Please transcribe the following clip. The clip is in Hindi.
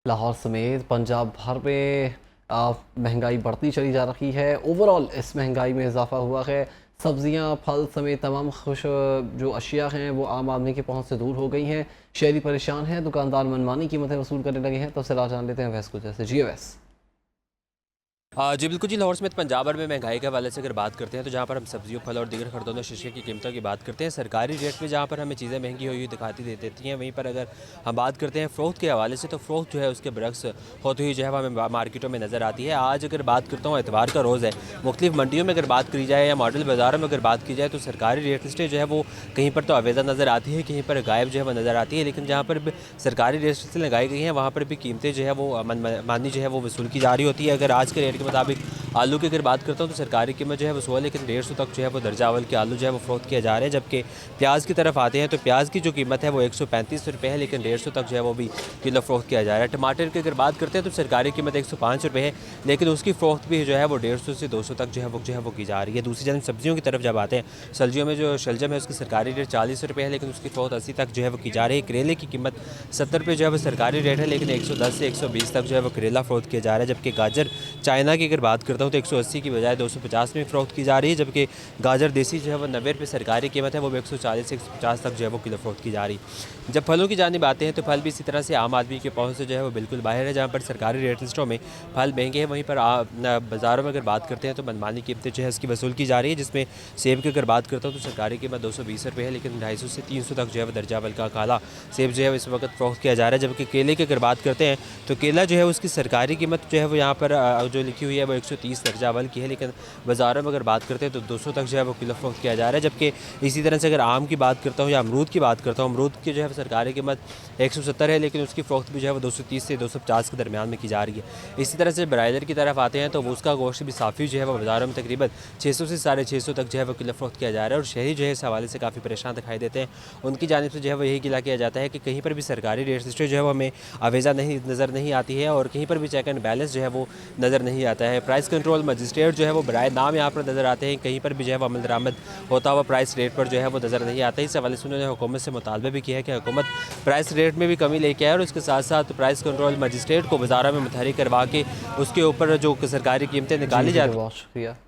लाहौर समेत पंजाब भर में महंगाई बढ़ती चली जा रही है। ओवरऑल इस महंगाई में इजाफा हुआ है। सब्जियां, फल समेत तमाम खुश जो अशिया हैं वो आम आदमी की पहुंच से दूर हो गई हैं। शहरी परेशान हैं, दुकानदार मनमानी कीमतें वसूल करने लगे हैं। तफसीलात जान लेते हैं वैस कुछ जैसे जी वैस। जी बिल्कुल जी, लाहौर समेत पंजाब भर में महंगाई के हवाले से अगर बात करते हैं तो जहाँ पर हम सब्जियों, फल और दीगर खरदोनों शीशे की कीमतों की बात करते हैं, सरकारी रेट में जहाँ पर हमें चीज़ें महंगी हुई दिखाती दे देती हैं, वहीं पर अगर हम बात करते हैं फ़रोख्त के हवाले से, तो फ़रोख्त जो है उसके बरक्स होती हुई जो है वो हमें मार्केटों में नज़र आती है। आज अगर बात करता हूँ, एतवार का रोज़ है, मुख्तलिफ मंडियों में अगर बात करी जाए या मॉडल बाज़ारों में अगर बात की जाए, तो सरकारी रेट लिस्टें जो है वो कहीं पर तो आवेदा नज़र आती है, कहीं पर गायब जो है वो नज़र आती है। लेकिन जहाँ पर भी सरकारी रेट लिस्टें लगाई गई हैं, वहाँ पर भी कीमतें जो है वो मनमानी जो है वो वसूल की जा रही होती है। अगर आज के रेट के मुताबिक आलू की अगर बात करता हूँ तो सरकारी कीमत जो है वो 100 लेकिन 150 तक जो है वो दर्जा अव्वल के आलू जो है वो फ़रोख्त किया जा रहा है। जबकि प्याज की तरफ आते हैं तो प्याज की जो कीमत है वो 135 रुपये है, लेकिन 150 तक जो है वो भी किलो फ़रोख्त किया जा रहा है। टमाटर की अगर बात करते हैं तो सरकारी कीमत 105 रुपये है, लेकिन उसकी फ़रोख्त भी जो है वो 150 से 200 तक जो है वो की जा रही है। दूसरी जानब सब्जियों की तरफ जब आते हैं, सब्जियों में जो शलजम है उसकी सरकारी रेट 40 रुपये है, लेकिन उसकी फ़रोख्त 80 तक जो है वो की जा रही है। करेले की कीमत 70 रुपये जो है वो सरकारी रेट है, लेकिन 110 से 120 तक जो है वो करेला फ़रोख्त किया जा रहा है। जबकि गाजर चाइना की अगर बात करता हूँ तो 180 की बजाय 250 में फ़रोख्त की जा रही है। जबकि गाजर देसी जो है वो 90 रुपये सरकारी कीमत है, वो 140 से 150 तक जो है वो किलो फ़रोख्त की जा रही है। जब फलों की जानिब आते हैं तो फल भी इसी तरह से आम आदमी के पहुँच से जो है वो बिल्कुल बाहर है। जहाँ पर सरकारी रेट लिस्टों में फल महंगे हैं, वहीं पर बाज़ारों में अगर बात करते हैं तो मनमानी कीमतें जो है उसकी वसूल की जा रही है। जिसमें सेब की अगर बात करता हूँ तो सरकारी कीमत 220 रुपये है, लेकिन 250 से 300 तक जो है वो दर्जा अव्वल का काला सेब जो है इस वक्त फ़रोख्त किया जा रहा है। जबकि केले की अगर बात करते हैं तो केला जो है उसकी सरकारी कीमत जो है वो यहाँ पर जो लिखी हुई है वो 130 दर्जा अव्वल की है, लेकिन बाज़ारों में अगर बात करते हैं तो 200 तक जो है वो किलो फ़रोख्त किया जा रहा है। जबकि इसी तरह से अगर आम की बात करता हूँ या अमरूद की बात करता हूँ, अमरूद की जो है सरकारी कीमत 170 है, लेकिन उसकी फ़रोख्त भी जो है वो 230 से 250 के दरमियान में की जा रही है। इसी तरह से ब्रायलर की तरफ आते हैं तो वो उसका गोश्त भी साफ़ी जो है वो बाज़ारों में तकरीबन 600 से 650 तक जो है वो किलो फ़रोख्त किया जा रहा है। और शहरी जो है इस हवाले से काफ़ी परेशान दिखाई देते हैं। उनकी जानिब से जो है वो यही गिला किया जाता है कि कहीं पर भी सरकारी रेट लिस्टें जो है वो हमें आवेजा नहीं नज़र नहीं आती है, और कहीं पर भी चेक एंड बैलेंस जो है वो नज़र नहीं आता है। प्राइस कंट्रोल मजिस्ट्रेट जो है वो बराए नाम यहाँ पर नज़र आते हैं, कहीं पर भी जो है वो अमल दरामद होता हुआ प्राइस रेट पर जो है वो नज़र नहीं आता। इस हवाले से उन्होंने हुकूमत से मुतालबा भी किया है कि हुकूमत प्राइस रेट में भी कमी लेके आए, और उसके साथ साथ प्राइस कंट्रोल मजिस्ट्रेट को बाज़ारों में मुतहरिक करवा के उसके ऊपर जो सरकारी कीमतें जी निकाली ठीक है, जाती बहुत शुक्रिया।